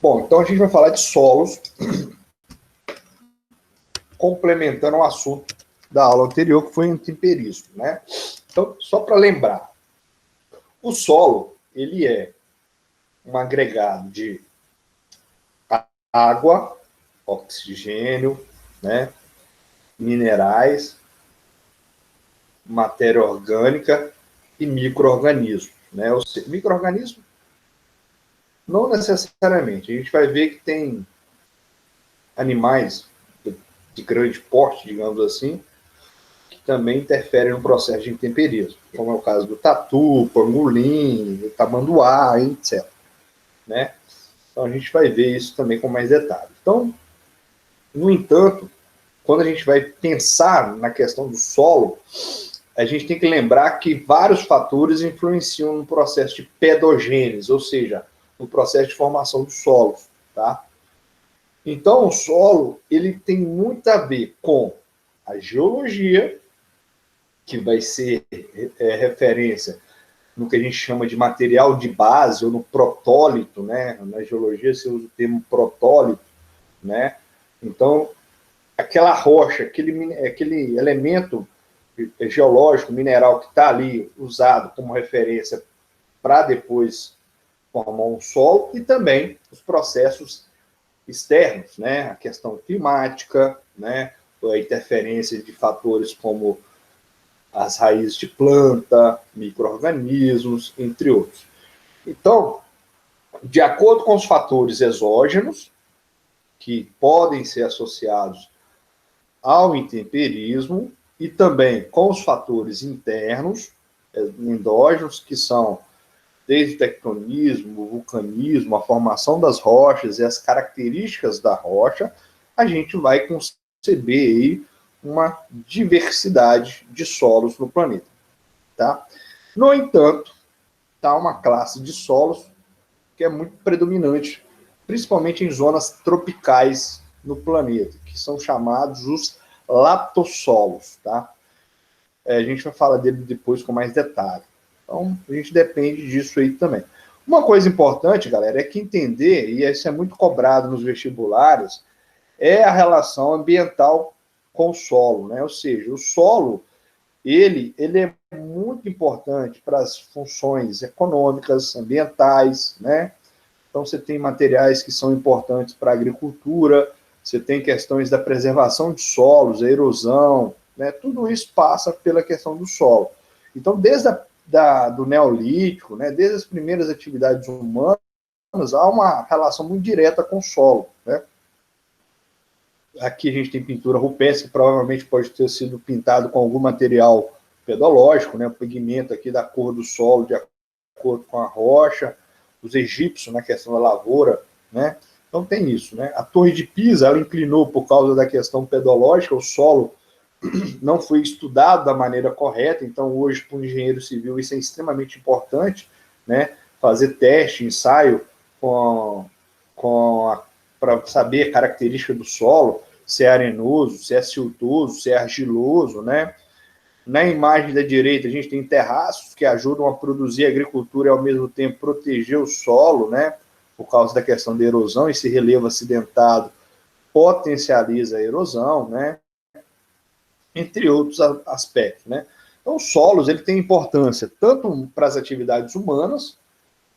Bom, então a gente vai falar de solos, complementando o assunto da aula anterior, que foi o intemperismo, né? Então, só para lembrar, o solo, ele é um agregado de água, oxigênio, né, minerais, matéria orgânica e micro-organismos, né? Micro-organismo não necessariamente. A gente vai ver que tem animais de grande porte, digamos assim, que também interferem no processo de intemperismo, como é o caso do tatu, pangolim, tamanduá, etc. Né? Então a gente vai ver isso também com mais detalhe. Então, no entanto, quando a gente vai pensar na questão do solo, a gente tem que lembrar que vários fatores influenciam no processo de pedogênese, ou seja, no processo de formação dos solos, tá? Então, o solo, ele tem muito a ver com a geologia, que vai ser referência no que a gente chama de material de base, ou no protólito, né? Na geologia se usa o termo protólito, né? Então, aquela rocha, aquele elemento geológico, mineral que está ali usado como referência para depois formar um solo, e também os processos externos, né? A questão climática, né? A interferência de fatores como as raízes de planta, micro-organismos, entre outros. Então, de acordo com os fatores exógenos, que podem ser associados ao intemperismo, e também com os fatores internos, endógenos, que são desde o tectonismo, o vulcanismo, a formação das rochas e as características da rocha, a gente vai conceber aí uma diversidade de solos no planeta. Tá? No entanto, está uma classe de solos que é muito predominante, principalmente em zonas tropicais no planeta, que são chamados os latossolos. Tá? A gente vai falar dele depois com mais detalhe. Então, a gente depende disso aí também. Uma coisa importante, galera, é que entender, e isso é muito cobrado nos vestibulares, é a relação ambiental com o solo, né? Ou seja, o solo, ele é muito importante para as funções econômicas, ambientais, né? Então, você tem materiais que são importantes para a agricultura, você tem questões da preservação de solos, a erosão, né? Tudo isso passa pela questão do solo. Então, desde do Neolítico, né? Desde as primeiras atividades humanas, há uma relação muito direta com o solo, né? Aqui a gente tem pintura rupestre, que provavelmente pode ter sido pintado com algum material pedológico, né? O pigmento aqui da cor do solo, de acordo com a rocha. Os egípcios, na questão da lavoura, né? Então tem isso, né? A Torre de Pisa, ela inclinou por causa da questão pedológica, o solo não foi estudado da maneira correta, então hoje, para o engenheiro civil, isso é extremamente importante, né? Fazer teste, ensaio para saber a característica do solo, se é arenoso, se é siltoso, se é argiloso, né? Na imagem da direita, a gente tem terraços que ajudam a produzir agricultura e, ao mesmo tempo, proteger o solo, né? Por causa da questão da erosão. Esse relevo acidentado potencializa a erosão, né? Entre outros aspectos, né? Então, os solos, ele tem importância tanto para as atividades humanas,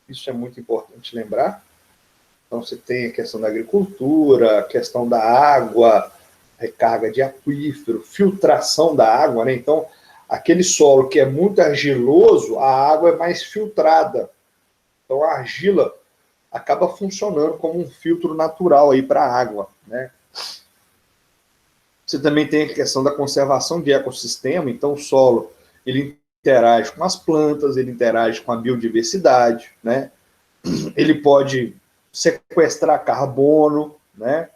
isso é muito importante lembrar. Então, você tem a questão da agricultura, a questão da água, recarga de aquífero, filtração da água, né? Então, aquele solo que é muito argiloso, a água é mais filtrada. Então, a argila acaba funcionando como um filtro natural aí para a água, né? Você também tem a questão da conservação de ecossistema. Então, o solo, ele interage com as plantas, ele interage com a biodiversidade, né? Ele pode sequestrar carbono, né?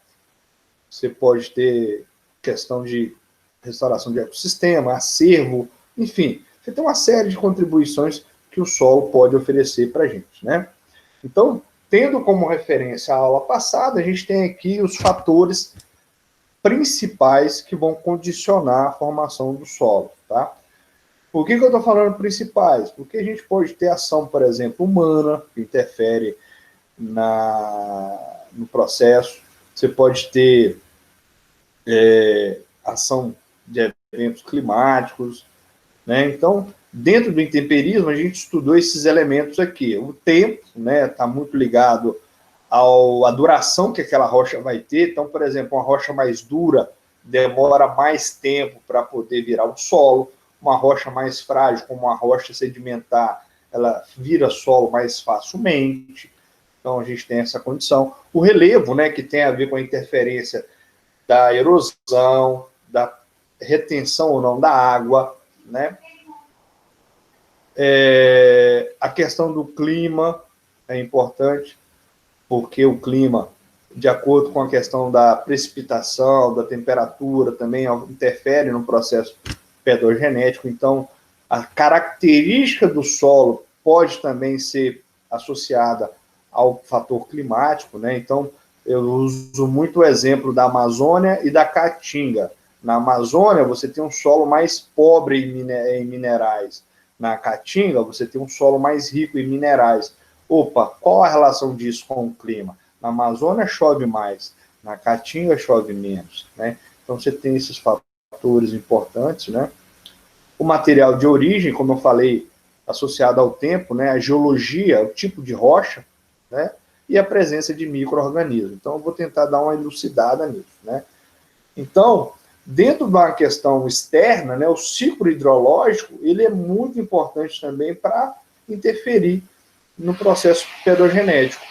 Você pode ter questão de restauração de ecossistema, acervo, enfim, você tem uma série de contribuições que o solo pode oferecer para a gente, né? Então, tendo como referência a aula passada, a gente tem aqui os fatores principais que vão condicionar a formação do solo, tá? Por que eu estou falando principais? Porque a gente pode ter ação, por exemplo, humana, que interfere no processo, você pode ter ação de eventos climáticos, né? Então, dentro do intemperismo, a gente estudou esses elementos aqui. O tempo, né, está muito ligado à duração que aquela rocha vai ter. Então, por exemplo, uma rocha mais dura demora mais tempo para poder virar o solo. Uma rocha mais frágil, como uma rocha sedimentar, ela vira solo mais facilmente. Então, a gente tem essa condição. O relevo, né, que tem a ver com a interferência da erosão, da retenção ou não da água, né? A questão do clima é importante, porque o clima, de acordo com a questão da precipitação, da temperatura, também interfere no processo pedogenético. Então, a característica do solo pode também ser associada ao fator climático, né? Então, eu uso muito o exemplo da Amazônia e da Caatinga. Na Amazônia, você tem um solo mais pobre em minerais. Na Caatinga, você tem um solo mais rico em minerais. Opa, qual a relação disso com o clima? Na Amazônia chove mais, na Caatinga chove menos, né? Então, você tem esses fatores importantes, né? O material de origem, como eu falei, associado ao tempo, né? A geologia, o tipo de rocha, né? E a presença de micro-organismos. Então, eu vou tentar dar uma elucidada nisso, né? Então, dentro da questão externa, né, o ciclo hidrológico, ele é muito importante também para interferir no processo pedogenético.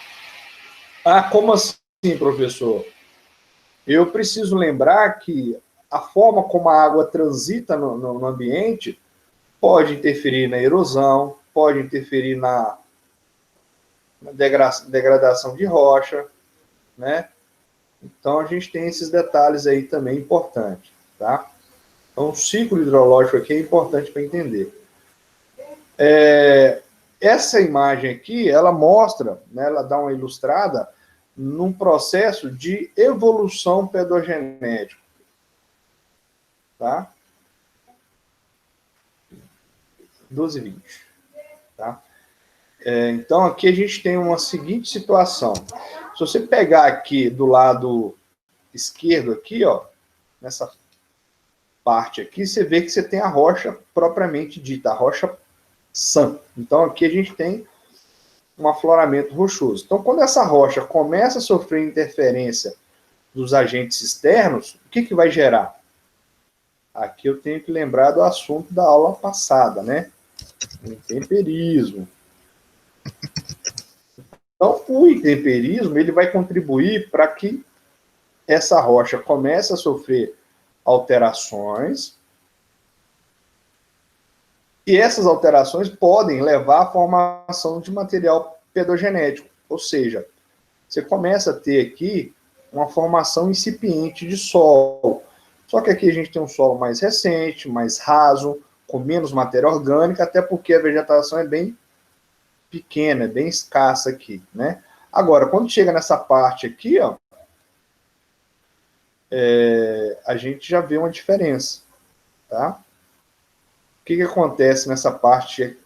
Ah, como assim, professor? Eu preciso lembrar que a forma como a água transita no ambiente pode interferir na erosão, pode interferir na degradação de rocha, né? Então, a gente tem esses detalhes aí também importantes, tá? Então, o ciclo hidrológico aqui é importante para entender. Essa imagem aqui, ela mostra, né, ela dá uma ilustrada num processo de evolução pedogenética, tá? 12:20, tá? Então, aqui a gente tem uma seguinte situação. Se você pegar aqui do lado esquerdo, aqui, ó, nessa parte aqui, você vê que você tem a rocha propriamente dita, a rocha sã. Então, aqui a gente tem um afloramento rochoso. Então, quando essa rocha começa a sofrer interferência dos agentes externos, o que vai gerar? Aqui eu tenho que lembrar do assunto da aula passada, né? O intemperismo. Então, o intemperismo, ele vai contribuir para que essa rocha comece a sofrer alterações, e essas alterações podem levar à formação de material pedogenético, ou seja, você começa a ter aqui uma formação incipiente de solo. Só que aqui a gente tem um solo mais recente, mais raso, com menos matéria orgânica, até porque a vegetação é bem pequena, é bem escassa aqui, né? Agora, quando chega nessa parte aqui, ó, a gente já vê uma diferença, tá? O que acontece nessa parte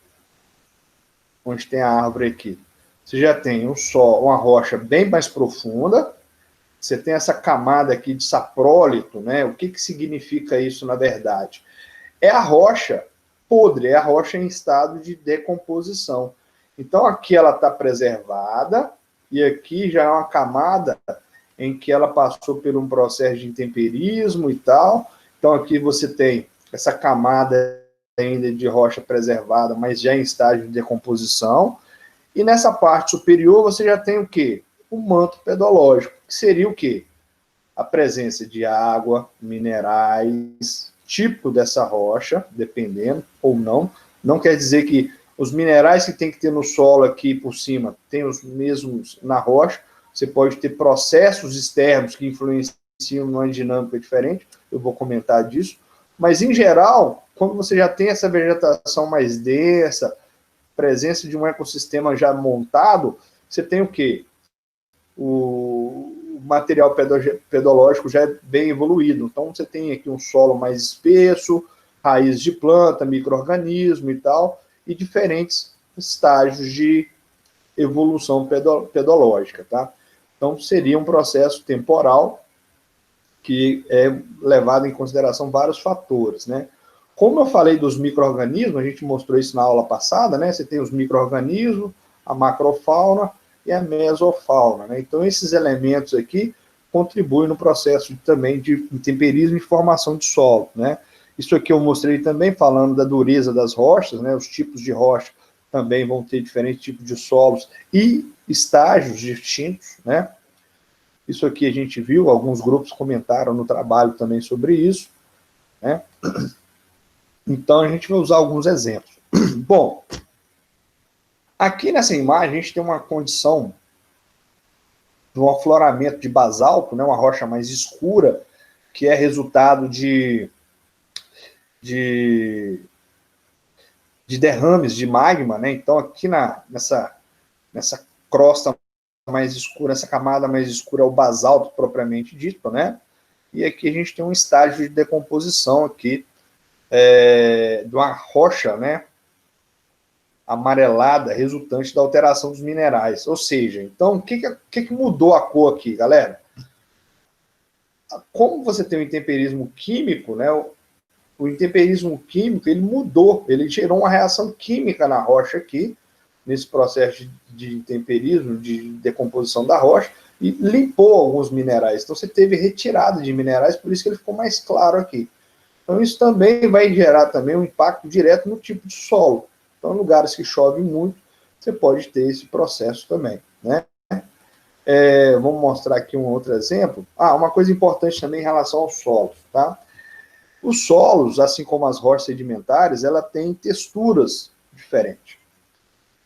onde tem a árvore aqui? Você já tem uma rocha bem mais profunda, você tem essa camada aqui de saprólito, né? O que significa isso, na verdade? É a rocha podre, é a rocha em estado de decomposição. Então, aqui ela está preservada, e aqui já é uma camada em que ela passou por um processo de intemperismo e tal. Então, aqui você tem essa camada ainda de rocha preservada, mas já em estágio de decomposição. E nessa parte superior você já tem o quê? O manto pedológico, que seria o quê? A presença de água, minerais, tipo dessa rocha, dependendo ou não. Não quer dizer que os minerais que tem que ter no solo aqui por cima tem os mesmos na rocha. Você pode ter processos externos que influenciam numa dinâmica diferente. Eu vou comentar disso. Mas, em geral, quando você já tem essa vegetação mais densa, presença de um ecossistema já montado, você tem o quê? O material pedológico já é bem evoluído. Então, você tem aqui um solo mais espesso, raiz de planta, micro-organismo e tal, e diferentes estágios de evolução pedológica, tá? Então, seria um processo temporal que é levado em consideração vários fatores, né? Como eu falei dos micro-organismos, a gente mostrou isso na aula passada, né? Você tem os micro-organismos, a macrofauna e a mesofauna, né? Então, esses elementos aqui contribuem no processo também de intemperismo e formação de solo, né? Isso aqui eu mostrei também falando da dureza das rochas, né? Os tipos de rocha também vão ter diferentes tipos de solos e estágios distintos, né? Isso aqui a gente viu, alguns grupos comentaram no trabalho também sobre isso, né? Então, a gente vai usar alguns exemplos. Bom, aqui nessa imagem, a gente tem uma condição de um afloramento de basalto, né, uma rocha mais escura, que é resultado de derrames de magma, né? Então, aqui nessa crosta mais escura, essa camada mais escura é o basalto propriamente dito, né? E aqui a gente tem um estágio de decomposição aqui, de uma rocha, né, amarelada, resultante da alteração dos minerais. Ou seja, então, o que mudou a cor aqui, galera? Como você tem o intemperismo químico, né, o intemperismo químico, ele mudou, ele gerou uma reação química na rocha aqui, nesse processo de intemperismo, de decomposição da rocha, e limpou alguns minerais. Então, você teve retirada de minerais, por isso que ele ficou mais claro aqui. Então, isso também vai gerar também um impacto direto no tipo de solo. Então, em lugares que chove muito, você pode ter esse processo também, né? Vamos mostrar aqui um outro exemplo. Uma coisa importante também em relação aos solos, tá? Os solos, assim como as rochas sedimentares, ela tem texturas diferentes.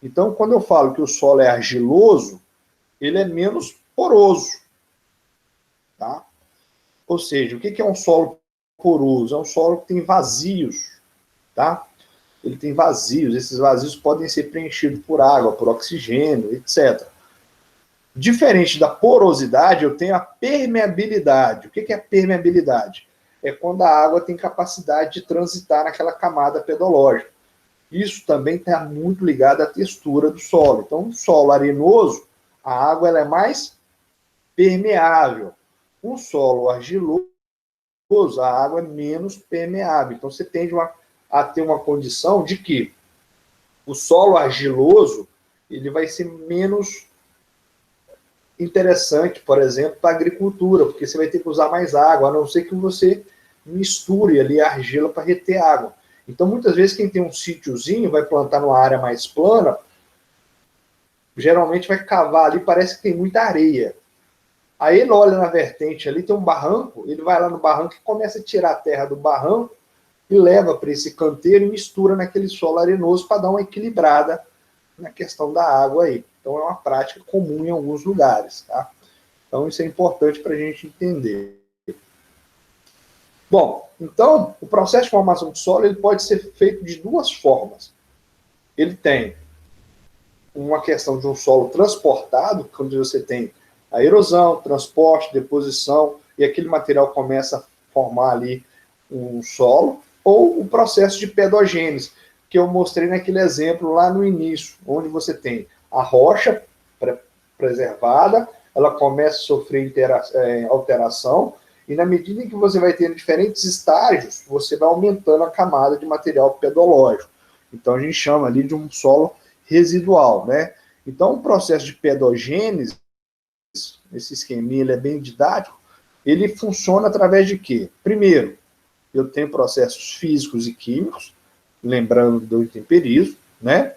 Então, quando eu falo que o solo é argiloso, ele é menos poroso, tá? Ou seja, o que é um solo poroso? É um solo que tem vazios, tá? Ele tem vazios, esses vazios podem ser preenchidos por água, por oxigênio, etc. Diferente da porosidade, eu tenho a permeabilidade. O que é a permeabilidade? É quando a água tem capacidade de transitar naquela camada pedológica. Isso também está muito ligado à textura do solo. Então, um solo arenoso, a água ela é mais permeável. Um solo argiloso, a água é menos permeável. Então, você tende a ter uma condição de que o solo argiloso ele vai ser menos interessante, por exemplo, para a agricultura, porque você vai ter que usar mais água, a não ser que você misture ali a argila para reter água. Então, muitas vezes, quem tem um sítiozinho vai plantar numa área mais plana, geralmente vai cavar ali, parece que tem muita areia. Aí ele olha na vertente ali, tem um barranco, ele vai lá no barranco e começa a tirar a terra do barranco e leva para esse canteiro e mistura naquele solo arenoso para dar uma equilibrada na questão da água aí. Então, é uma prática comum em alguns lugares, tá? Então, isso é importante para a gente entender. Bom, então, o processo de formação de solo ele pode ser feito de duas formas. Ele tem uma questão de um solo transportado, quando você tem a erosão, transporte, deposição, e aquele material começa a formar ali um solo, ou o processo de pedogênese, que eu mostrei naquele exemplo lá no início, onde você tem a rocha preservada, ela começa a sofrer alteração, e na medida em que você vai tendo diferentes estágios, você vai aumentando a camada de material pedológico. Então, a gente chama ali de um solo residual, né? Então, o processo de pedogênese, esse esqueminha ele é bem didático, ele funciona através de quê? Primeiro, eu tenho processos físicos e químicos, lembrando do intemperismo, né?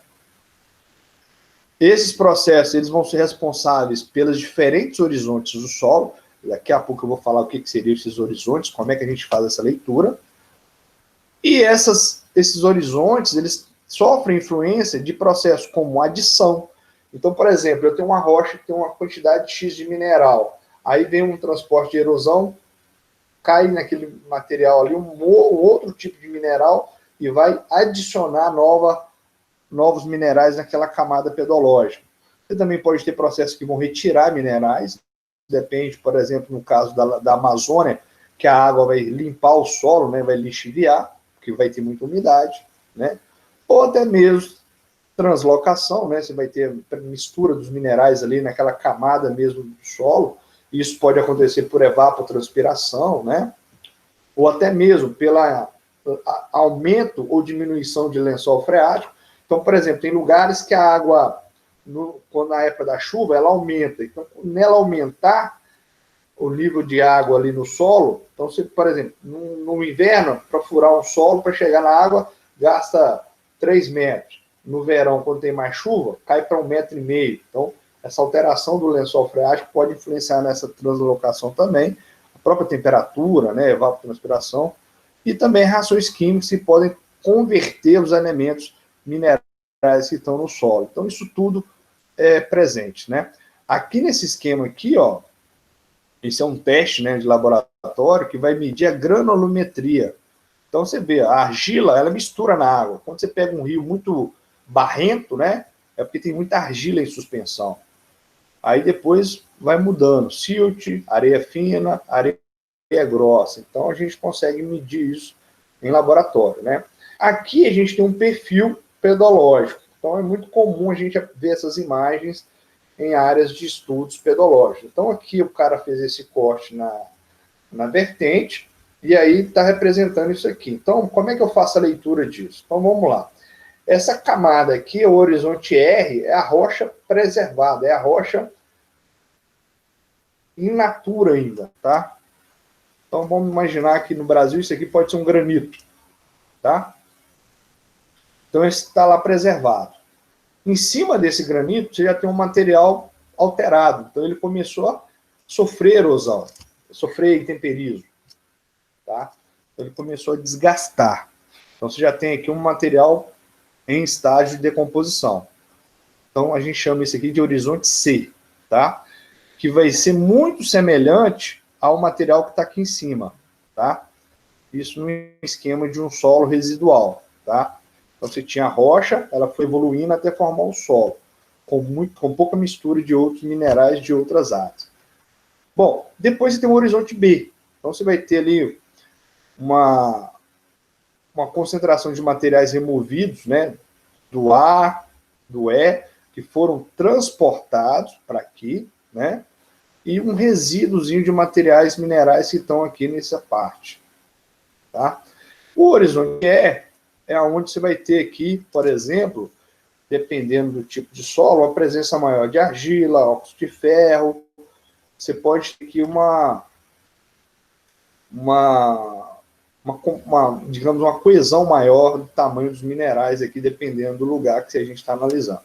Esses processos eles vão ser responsáveis pelos diferentes horizontes do solo. Daqui a pouco eu vou falar o que seriam esses horizontes, como é que a gente faz essa leitura. E esses horizontes, eles sofrem influência de processos como adição. Então, por exemplo, eu tenho uma rocha que tem uma quantidade X de mineral. Aí vem um transporte de erosão, cai naquele material ali um outro tipo de mineral e vai adicionar novos minerais naquela camada pedológica. Você também pode ter processos que vão retirar minerais, depende, por exemplo, no caso da Amazônia, que a água vai limpar o solo, né, vai lixiviar, porque vai ter muita umidade, né? Ou até mesmo translocação, né? Você vai ter mistura dos minerais ali naquela camada mesmo do solo. Isso pode acontecer por evapotranspiração, né? Ou até mesmo pela aumento ou diminuição de lençol freático. Então, por exemplo, tem lugares que a água, quando na época da chuva, ela aumenta. Então, nela aumentar o nível de água ali no solo, então, você, por exemplo, no inverno, para furar um solo, para chegar na água, gasta 3 metros. No verão, quando tem mais chuva, cai para 1,5 metro. Então, essa alteração do lençol freático pode influenciar nessa translocação também, a própria temperatura, né, evapotranspiração, e também reações químicas que podem converter os elementos minerais que estão no solo. Então, isso tudo é presente, né? Aqui nesse esquema aqui, ó, esse é um teste, né, de laboratório que vai medir a granulometria. Então, você vê, a argila, ela mistura na água. Quando você pega um rio muito barrento, né, é porque tem muita argila em suspensão. Aí depois vai mudando, silt, areia fina, areia grossa. Então, a gente consegue medir isso em laboratório, né? Aqui a gente tem um perfil pedológico. Então, é muito comum a gente ver essas imagens em áreas de estudos pedológicos. Então, aqui o cara fez esse corte na vertente, e aí está representando isso aqui. Então, como é que eu faço a leitura disso? Então, vamos lá. Essa camada aqui, o horizonte R, é a rocha preservada, é a rocha in natura ainda, tá? Então, vamos imaginar que no Brasil isso aqui pode ser um granito, tá? Então, esse está lá preservado. Em cima desse granito, você já tem um material alterado. Então, ele começou a sofrer erosão, sofrer intemperismo, tá? Então, ele começou a desgastar. Então, você já tem aqui um material em estágio de decomposição. Então, a gente chama isso aqui de horizonte C, tá? Que vai ser muito semelhante ao material que está aqui em cima, tá? Isso no esquema de um solo residual, tá? Então, você tinha a rocha, ela foi evoluindo até formar o solo, com pouca mistura de outros minerais de outras áreas. Bom, depois você tem o horizonte B. Então, você vai ter ali uma concentração de materiais removidos, né, do A, do E, que foram transportados para aqui, né, e um resíduozinho de materiais minerais que estão aqui nessa parte, tá? O horizonte E é onde você vai ter aqui, por exemplo, dependendo do tipo de solo, uma presença maior de argila, óxido de ferro. Você pode ter aqui digamos, uma coesão maior do tamanho dos minerais aqui, dependendo do lugar que a gente está analisando.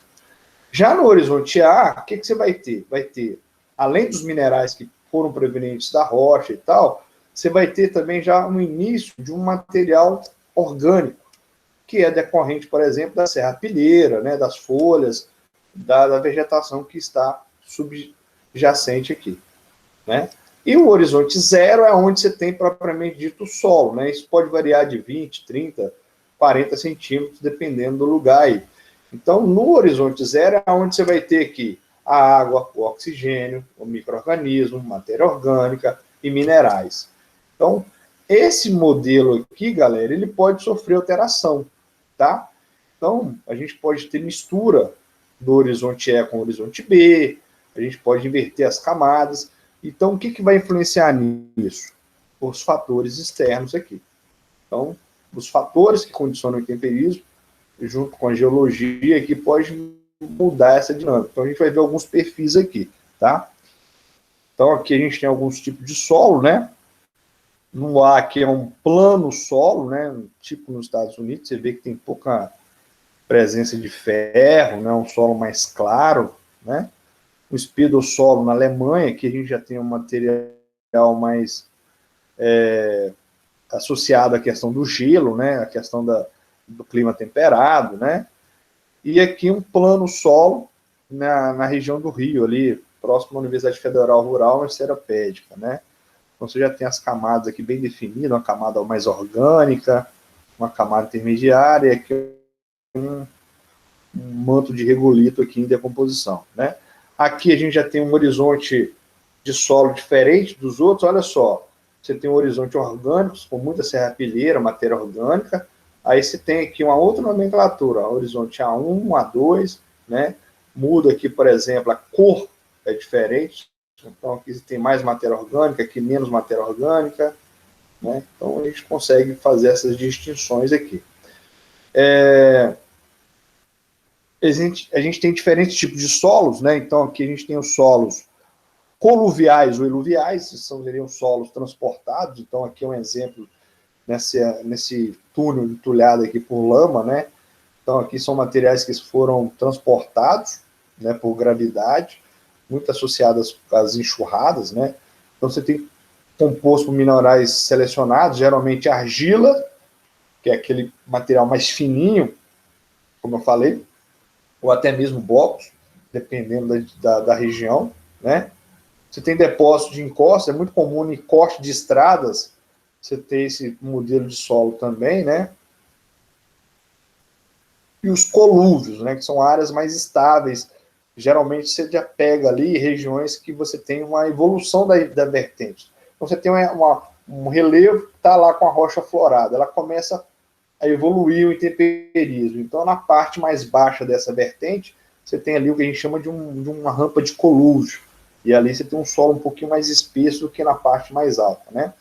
Já no horizonte A, o que você vai ter? Vai ter, além dos minerais que foram provenientes da rocha e tal, você vai ter também já no início de um material orgânico, que é decorrente, por exemplo, da serrapilheira, né, das folhas, da vegetação que está subjacente aqui, né? E o horizonte zero é onde você tem propriamente dito o solo, né? Isso pode variar de 20, 30, 40 centímetros, dependendo do lugar aí. Então, no horizonte zero é onde você vai ter aqui a água, o oxigênio, o micro-organismo, matéria orgânica e minerais. Então, esse modelo aqui, galera, ele pode sofrer alteração, tá? Então, a gente pode ter mistura do horizonte E com o horizonte B, a gente pode inverter as camadas. Então, o que vai influenciar nisso? Os fatores externos aqui. Então, os fatores que condicionam o intemperismo, junto com a geologia, que pode mudar essa dinâmica. Então, a gente vai ver alguns perfis aqui, tá? Então, aqui a gente tem alguns tipos de solo, né? No A, aqui é um plano solo, né? Tipo nos Estados Unidos, você vê que tem pouca presença de ferro, né? Um solo mais claro, né? O espedossolo na Alemanha, que a gente já tem um material mais associado à questão do gelo, né, a questão do clima temperado, né, e aqui um plano solo na região do Rio, ali, próximo à Universidade Federal Rural e Seropédica, né. Então você já tem as camadas aqui bem definidas, uma camada mais orgânica, uma camada intermediária, e aqui um manto de regolito aqui em decomposição, né. Aqui a gente já tem um horizonte de solo diferente dos outros. Olha só, você tem um horizonte orgânico, com muita serrapilheira, matéria orgânica, Aí você tem aqui uma outra nomenclatura, horizonte A1, A2, né? Muda aqui, por exemplo, a cor é diferente. Então, aqui tem mais matéria orgânica, aqui menos matéria orgânica, né? Então, a gente consegue fazer essas distinções aqui. A gente tem diferentes tipos de solos, né? Então, aqui a gente tem os solos coluviais ou eluviais, seriam solos transportados. Então, aqui é um exemplo nesse túnel entulhado aqui por lama, né? Então, aqui são materiais que foram transportados, né, por gravidade, muito associadas às enxurradas, né? Então, você tem composto por minerais selecionados, geralmente argila, que é aquele material mais fininho, como eu falei, ou até mesmo blocos, dependendo da região, né? Você tem depósito de encosta, é muito comum em corte de estradas, você ter esse modelo de solo também, né? E os colúvios, né, que são áreas mais estáveis. Geralmente você já pega ali regiões que você tem uma evolução da vertente. Então você tem um relevo que está lá com a rocha florada, ela começa a evoluir o intemperismo. Então na parte mais baixa dessa vertente, você tem ali o que a gente chama de uma rampa de colúvio. E ali você tem um solo um pouquinho mais espesso do que na parte mais alta, né?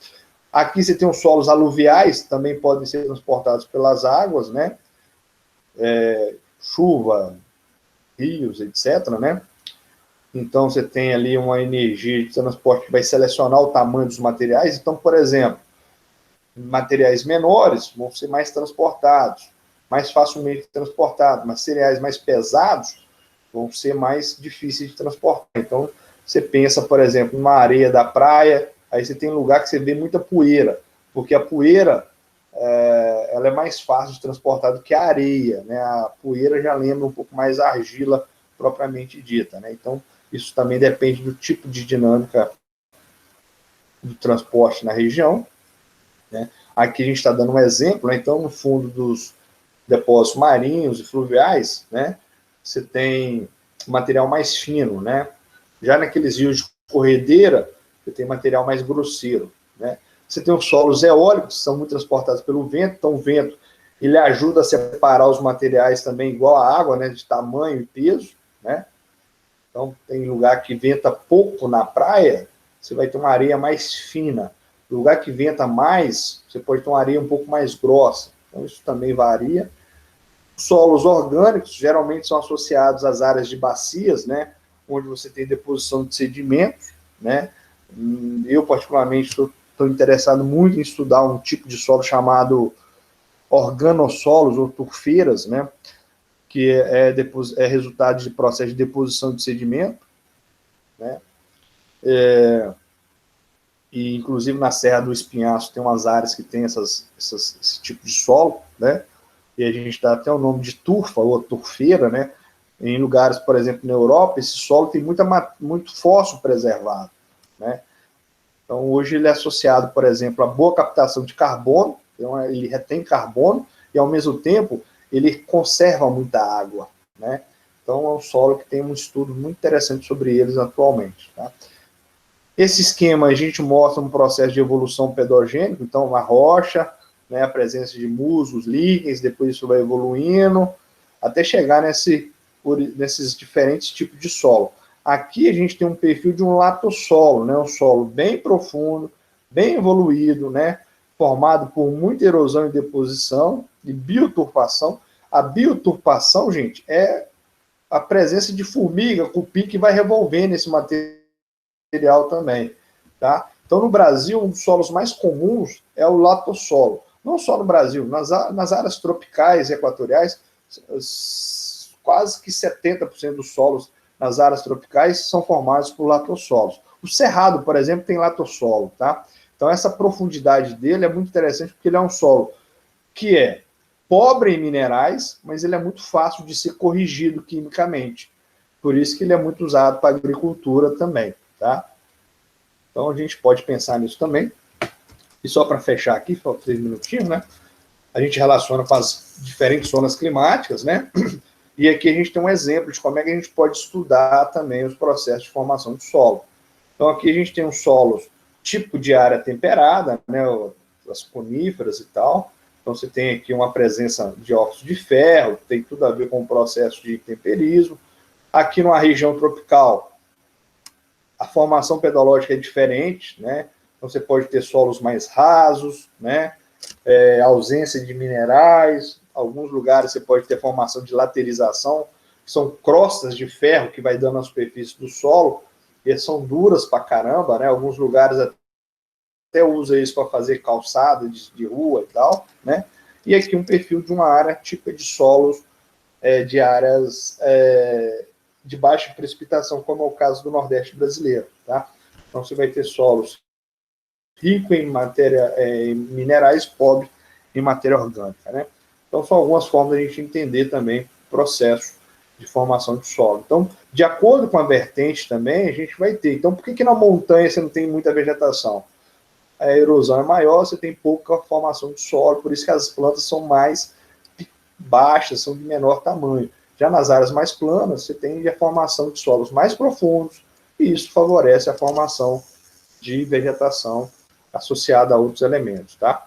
Aqui você tem os solos aluviais, também podem ser transportados pelas águas, né? Chuva, rios, etc., né? Então, você tem ali uma energia de transporte que vai selecionar o tamanho dos materiais. Então, por exemplo, materiais menores vão ser mais transportados, mais facilmente transportados. Materiais mais pesados vão ser mais difíceis de transportar. Então, você pensa, por exemplo, numa areia da praia, aí você tem lugar que você vê muita poeira, porque a poeira ela é mais fácil de transportar do que a areia, né? A poeira já lembra um pouco mais a argila propriamente dita, né? Então, isso também depende do tipo de dinâmica do transporte na região, né? Aqui a gente está dando um exemplo, né? Então, no fundo dos depósitos marinhos e fluviais, né? Você tem material mais fino, né? Já naqueles rios de corredeira, você tem material mais grosseiro, né? Você tem os solos eólicos, que são muito transportados pelo vento, então o vento ele ajuda a separar os materiais também, igual a água, né, de tamanho e peso, né? Então, tem lugar que venta pouco na praia, você vai ter uma areia mais fina. No lugar que venta mais, você pode ter uma areia um pouco mais grossa. Então, isso também varia. Solos orgânicos geralmente são associados às áreas de bacias, né, onde você tem deposição de sedimentos, né? Eu, particularmente, estou interessado muito em estudar um tipo de solo chamado organossolos ou turfeiras, né? Que é resultado de processo de deposição de sedimento, né? E, inclusive, na Serra do Espinhaço tem umas áreas que tem esse tipo de solo, né? E a gente dá até o nome de turfa ou turfeira, né? Em lugares, por exemplo, na Europa, esse solo tem muito fóssil preservado, né? Então, hoje ele é associado, por exemplo, a boa captação de carbono, então ele retém carbono e, ao mesmo tempo, ele conserva muita água, né? Então, é um solo que tem um estudo muito interessante sobre eles atualmente, tá? Esse esquema a gente mostra um processo de evolução pedogênico, então, a rocha, né, a presença de musgos, líquens, depois isso vai evoluindo, até chegar nesses diferentes tipos de solo. Aqui a gente tem um perfil de um latossolo, né? Um solo bem profundo, bem evoluído, né? Formado por muita erosão e deposição e bioturpação. A bioturpação, gente, é a presença de formiga, cupim, que vai revolvendo esse material também, tá? Então, no Brasil, um dos solos mais comuns é o latossolo. Não só no Brasil, nas áreas tropicais e equatoriais, quase que 70% dos solos nas áreas tropicais são formados por latossolos. O Cerrado, por exemplo, tem latossolo, tá? Então, essa profundidade dele é muito interessante porque ele é um solo que é pobre em minerais, mas ele é muito fácil de ser corrigido quimicamente. Por isso que ele é muito usado para agricultura também, tá? Então, a gente pode pensar nisso também. E só para fechar aqui, falta 3 minutinhos, né? A gente relaciona com as diferentes zonas climáticas, né? E aqui a gente tem um exemplo de como é que a gente pode estudar também os processos de formação de solo. Então, aqui a gente tem um solo tipo de área temperada, né, as coníferas e tal. Então, você tem aqui uma presença de óxido de ferro, tem tudo a ver com o processo de temperismo. Aqui numa região tropical, a formação pedológica é diferente, né? Então, você pode ter solos mais rasos, né? Ausência de minerais. Alguns lugares você pode ter formação de laterização, que são crostas de ferro que vai dando na superfície do solo, e são duras pra caramba, né? Alguns lugares até usa isso para fazer calçada de rua e tal, né? E aqui um perfil de uma área típica de solos, de áreas de baixa precipitação, como é o caso do Nordeste brasileiro, tá? Então você vai ter solos rico em em minerais, pobre em matéria orgânica, né? Então são algumas formas de a gente entender também o processo de formação de solo. Então, de acordo com a vertente também, a gente vai ter. Então, por que na montanha você não tem muita vegetação? A erosão é maior, você tem pouca formação de solo, por isso que as plantas são mais baixas, são de menor tamanho. Já nas áreas mais planas, você tem a formação de solos mais profundos, e isso favorece a formação de vegetação associada a outros elementos, tá?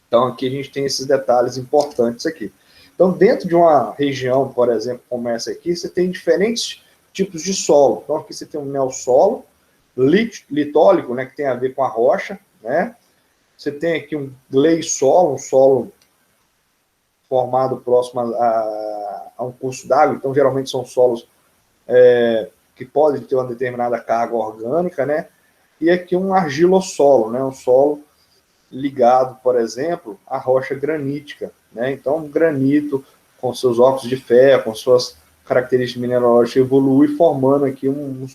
Então, aqui a gente tem esses detalhes importantes aqui. Então, dentro de uma região, por exemplo, como essa aqui, você tem diferentes tipos de solo. Então, aqui você tem um neossolo, litólico, né, que tem a ver com a rocha, né? Você tem aqui um gleissolo, um solo formado próximo a um curso d'água, então geralmente são solos que podem ter uma determinada carga orgânica, né? E aqui um argilossolo, né? Um solo ligado, por exemplo, à rocha granítica, né? Então, um granito com seus óxidos de ferro, com suas características mineralógicas, evolui formando aqui um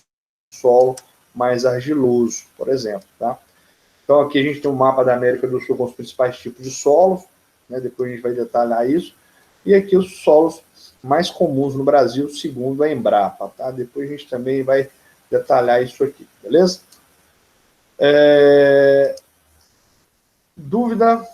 solo mais argiloso, por exemplo, tá? Então, aqui a gente tem um mapa da América do Sul com os principais tipos de solos, né? Depois a gente vai detalhar isso. E aqui os solos mais comuns no Brasil, segundo a Embrapa, tá? Depois a gente também vai detalhar isso aqui, beleza? Dúvida?